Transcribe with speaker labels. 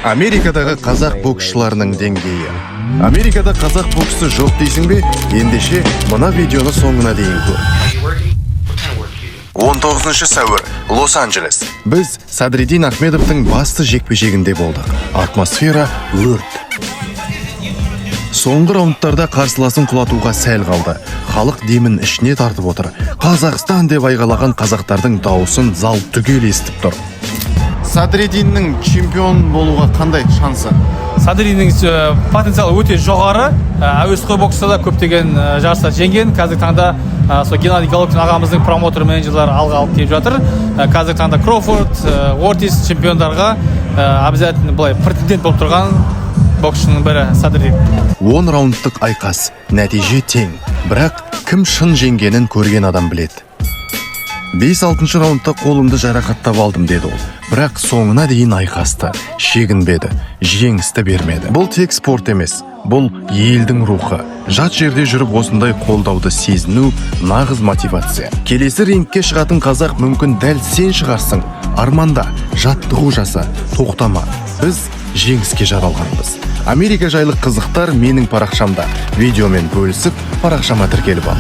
Speaker 1: Америкадағы қазақ боксшыларының деңгейі. Америкада қазақ боксы жоқ дейсің бе? Ендеше мына видеоны соңына дейін көр. 19 сәуір, Лос-Анджелес. Біз Садриддин Ахмедовтың басты жекпе-жегінде болдық. Атмосфера өрт. Соңғы раундтарда қарсыласын құлатуға сәл қалды. Халық демін ішіне тартып отыр. Қазақстан деп айғалаған қазақтардың дауысын зал түгел естіп тұр. Садриддиннің чемпион болуға қандай шансы?
Speaker 2: Садриддиннің потенциалы өте жоғары. Әуесқой бокста да көптеген жарыстар жеңген. Қазіргі таңда Геннадий Головкин ағамыздың промоутер менеджерлері алып келіп жатыр. Қазіргі таңда Кроуфорд, Ортис чемпиондарға обязательно былай претендент болып тұрған боксшының бірі Садриддин.
Speaker 1: 10 раундтық айқас, нәтиже тең. Бірақ кім шын жеңгенін көрген адам біледі. 5-6 раундта қолымды жарақаттап алдым деді ол. Бірақ соңына дейін айқасты, шегінбеді, жеңісті бермеді. Бұл тек спорт емес, бұл елдің рухы. Жат жерде жүріп осындай қолдауды сезіну нағыз мотивация. Келесі рингке шығатын қазақ мүмкін дәл сен шығарсың. Арманда, жаттығу жаса, тоқтама. Біз жеңіске жаралғанбыз. Америка жайлы қызықтар менің парақшамда. Видеомен бөлісіп, парақшама тіркеліп ал.